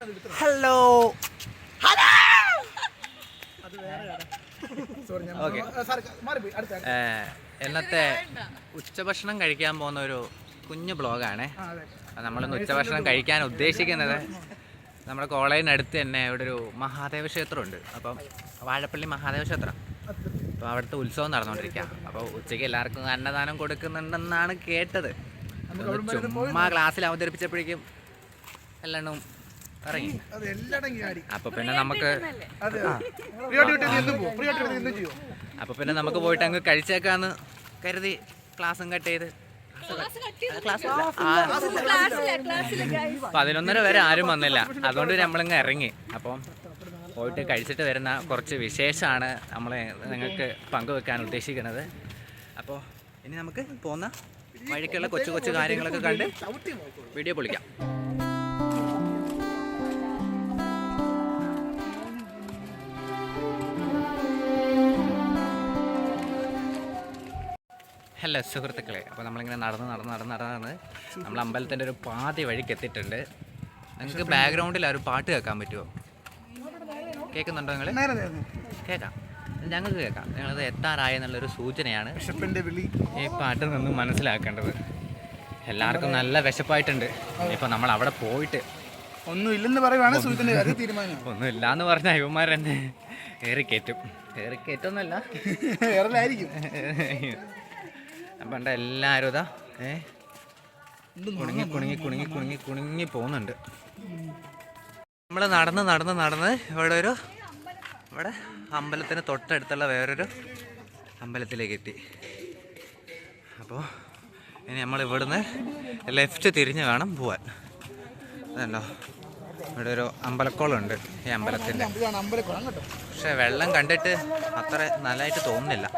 Hello ഇന്നത്തെ ഉച്ചഭക്ഷണം കഴിക്കാൻ പോകുന്ന ഒരു കുഞ്ഞു ബ്ലോഗാണ്. നമ്മളിന്ന് ഉച്ചഭക്ഷണം കഴിക്കാൻ ഉദ്ദേശിക്കുന്നത് നമ്മുടെ കോളേജിനടുത്ത് തന്നെ ഇവിടെ ഒരു മഹാദേവ ക്ഷേത്രമുണ്ട്. അപ്പം വാഴപ്പള്ളി മഹാദേവ ക്ഷേത്രം. അപ്പോൾ അവിടുത്തെ ഉത്സവം നടന്നുകൊണ്ടിരിക്കുക. അപ്പോൾ ഉച്ചയ്ക്ക് എല്ലാവർക്കും അന്നദാനം കൊടുക്കുന്നുണ്ടെന്നാണ് കേട്ടത്. ചുമ്മാ ക്ലാസ്സിൽ അവതരിപ്പിച്ചപ്പോഴേക്കും എല്ലാം ഇറങ്ങി. അപ്പൊ പിന്നെ നമുക്ക് പോയിട്ട് അങ്ങ് കഴിച്ചേക്കാന്ന് കരുതി ക്ലാസ്സും കട്ട് ചെയ്ത് 11:30 വരെ ആരും വന്നില്ല. അതുകൊണ്ട് നമ്മളിങ്ങ് ഇറങ്ങി. അപ്പം പോയിട്ട് കഴിച്ചിട്ട് വരുന്ന കുറച്ച് വിശേഷമാണ് നമ്മൾ നിങ്ങൾക്ക് പങ്കുവെക്കാൻ ഉദ്ദേശിക്കുന്നത്. അപ്പോൾ ഇനി നമുക്ക് പോകുന്ന വഴിക്കുള്ള കൊച്ചു കൊച്ചു കാര്യങ്ങളൊക്കെ കണ്ട് വീഡിയോ പൊളിക്കാം. ഹലോ സുഹൃത്തുക്കളെ, അപ്പോൾ നമ്മളിങ്ങനെ നടന്ന് നമ്മൾ അമ്പലത്തിൻ്റെ ഒരു പാതി വഴിക്ക് എത്തിയിട്ടുണ്ട്. നിങ്ങൾക്ക് ബാക്ക്ഗ്രൗണ്ടിൽ ഒരു പാട്ട് കേൾക്കാൻ പറ്റുമോ? കേൾക്കുന്നുണ്ടോ നിങ്ങൾ? കേൾക്കാം, ഞങ്ങൾക്ക് കേൾക്കാം. ഞങ്ങളത് എത്താറായി എന്നുള്ളൊരു സൂചനയാണ് ഈ പാട്ടിൽ നിന്ന് മനസ്സിലാക്കേണ്ടത്. എല്ലാവർക്കും നല്ല വിശപ്പായിട്ടുണ്ട്. ഇപ്പം നമ്മൾ അവിടെ പോയിട്ട് ഒന്നുമില്ലെന്ന് പറയുവാണ് തീരുമാനം. ഒന്നുമില്ലാന്ന് പറഞ്ഞാൽ ഇവന്മാർ തന്നെ ഏറിക്കയറ്റൊന്നുമല്ല, പണ്ട് എല്ലാവരും ഇതാ കുണുങ്ങി പോകുന്നുണ്ട്. നമ്മൾ നടന്ന് ഇവിടെ അമ്പലത്തിന് തൊട്ടടുത്തുള്ള വേറൊരു അമ്പലത്തിലേക്ക് എത്തി. അപ്പോൾ ഇനി നമ്മൾ ഇവിടുന്ന് ലെഫ്റ്റ് തിരിഞ്ഞ് വേണം പോവാൻ. അതല്ലോ, ഇവിടെ ഒരു അമ്പലക്കുളമുണ്ട് ഈ അമ്പലത്തിൻ്റെ. പക്ഷെ വെള്ളം കണ്ടിട്ട് അത്ര നല്ലതായിട്ട് തോന്നുന്നില്ല.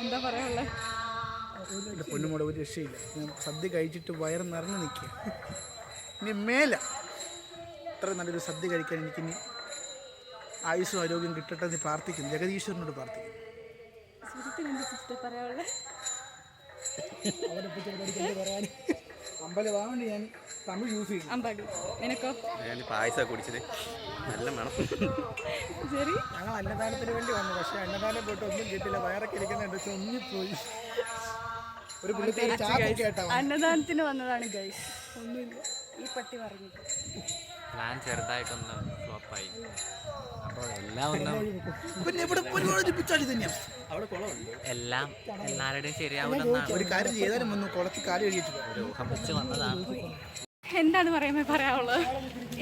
എന്താ പറയാ, പൊന്നുമോടെ ഒരു രക്ഷയില്ല. സദ്യ കഴിച്ചിട്ട് വയറ് നിറഞ്ഞു നിൽക്കുക. ഇനി മേല ഇത്ര നല്ലൊരു സദ്യ കഴിക്കാൻ എനിക്കിനി ആയുസ്സും ആരോഗ്യം കിട്ടട്ടെ എന്ന് പ്രാർത്ഥിക്കുന്നു. ജഗദീശ്വരനോട് പ്രാർത്ഥിക്കുന്നു. അമ്പലവാണ്ട് ഞാൻ തമിഴ് യൂസ് ചെയ്യും. പായസം കുടിച്ചത് നല്ല മണം. ഞങ്ങൾ അന്നദാനത്തിന് വേണ്ടി വന്നു. പക്ഷെ അന്നദാനം പോയിട്ട് ഒന്നും കിട്ടില്ല. വയറൊക്കെ ഇരിക്കുന്നുണ്ട്, ചൊന്നിപ്പോയി. ഒരു അന്നദാനത്തിന് വന്നതാണ് ഗൈസ്, ഒന്നുമില്ല. ഈ പട്ടി പറഞ്ഞിട്ട് പ്ലാൻ ചെറുതായിട്ടൊന്ന് ഫ്ലോപ്പായി. അപ്പോൾ എല്ലാം എല്ലാവരുടെയും ശരിയാവില്ലെന്നാണ് ഒരു കാര്യം ചെയ്താലും വന്നു. കുളത്തിൽ കാല് കഴിച്ചിട്ട് ഒരു ഊഹം വെച്ച് വന്നതാണ്. എന്താണ് പറയാനുള്ളത്?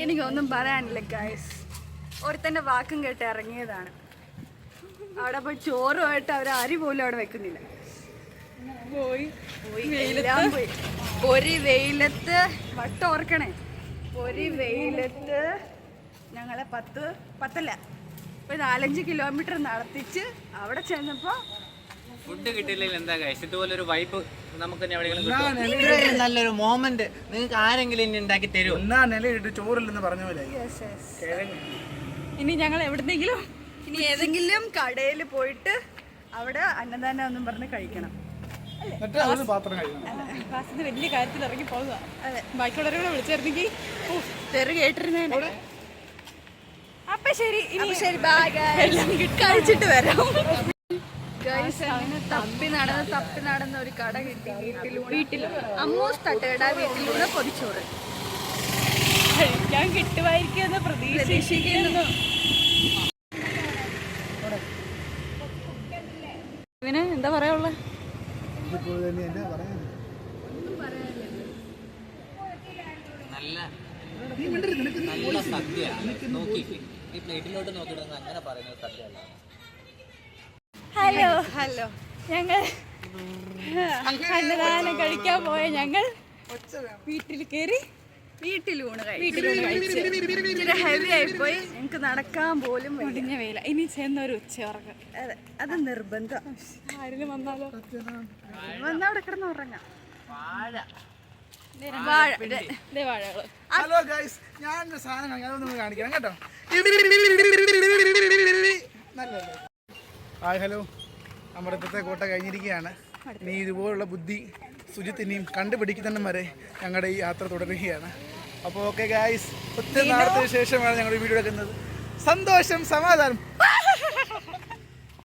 എനിക്കൊന്നും പറയാനില്ല ഗൈസ്. ഒരുത്തൻ്റെ വാക്കും കേട്ട് ഇറങ്ങിയതാണ്. അവിടെ പോയി ചോറുമായിട്ട് അവർ അരി പോലും അവിടെ വെക്കുന്നില്ല. പോയി ഒരു വെയിലത്ത് വട്ടം ഓർക്കണേ. ഒരു വെയിലത്ത് ഞങ്ങളെ 4-5 കിലോമീറ്റർ നടത്തിച്ച് അവിടെ ചെന്നപ്പോൾ ഫുഡ് കിട്ടിയില്ലെങ്കിൽ എന്താ കഴിച്ചു? ഇതുപോലൊരു വൈബ് നമുക്ക് നല്ലൊരു മോമെന്റ് നിങ്ങൾക്ക് ആരെങ്കിലും ഇനി ഉണ്ടാക്കി തരുമോ? നിലയിട്ട് ചോറില്ലെന്ന് പറഞ്ഞ പോലെ. ഇനി ഞങ്ങൾ എവിടെന്നെങ്കിലും ഇനി ഏതെങ്കിലും കടയിൽ പോയിട്ട് അവിടെ അന്നദാനം ഒന്നും പറഞ്ഞ് കഴിക്കണം. ക്ലാസ്സിന് വലിയ കാര്യത്തിൽ ഇറങ്ങി പോകുക. അതെ, ബാക്കിയുള്ളവരെ കൂടെ വിളിച്ചിരുന്നെങ്കിൽ തെറി കേട്ടിരുന്നേ. അപ്പൊ ശരി, ബൈ. എല്ലാം കഴിച്ചിട്ട് വരാം. തപ്പി നടന്ന ഒരു കട കിട്ടി. വീട്ടിലും അമ്മൂസ് തട്ടുകട, വീട്ടിലൂടെ പൊതിച്ചോറ് കഴിക്കാൻ കിട്ടുമായിരിക്കും പ്രതീക്ഷിക്കുന്നു. എന്താ പറയാനുള്ളത്? നല്ല സദ്യയാണ്. നോക്കി ഈ പ്ലേറ്റിലോട്ട് നോക്കിയിട്ട് അങ്ങനെ പറയുന്നത് സദ്യയല്ല. ഹലോ ഹലോ ഞങ്ങൾ അന്നദാനം കഴിക്കാൻ പോയ ഞങ്ങൾ വീട്ടിൽ കയറി വീട്ടിലൂണ് കഴിച്ചു. ഹെവി ആയിപ്പോയി, ഞങ്ങക്ക് നടക്കാൻ പോലും മുടിഞ്ഞ വെയില. ഇനി ചെന്നൊരു ഉച്ചയുറങ്ങും. അതെ, അത് നിർബന്ധം. ആരെങ്കിലും വന്നാലോ? വന്നവിടെ കിടന്ന് ഉറങ്ങാം. ഹലോ ഗൈസ്, ഞാനൊരു സാധനം അതൊന്നും കാണിക്കാം കേട്ടോ. നല്ലല്ലേ? ഹായ് ഹലോ, നമ്മുടെ ഇപ്പോഴത്തെ കോട്ട കഴിഞ്ഞിരിക്കുകയാണ്. ഇനി ഇതുപോലുള്ള ബുദ്ധി ശുചിത്തിനെയും കണ്ടുപിടിക്കുന്നതും വരെ ഞങ്ങളുടെ ഈ യാത്ര തുടരുകയാണ്. അപ്പോൾ ഓക്കെ ഗൈസ്, ഒത്തിരി നാളത്തിന് ശേഷമാണ് ഞങ്ങൾ വീഡിയോ എടുക്കുന്നത്. സന്തോഷം, സമാധാനം.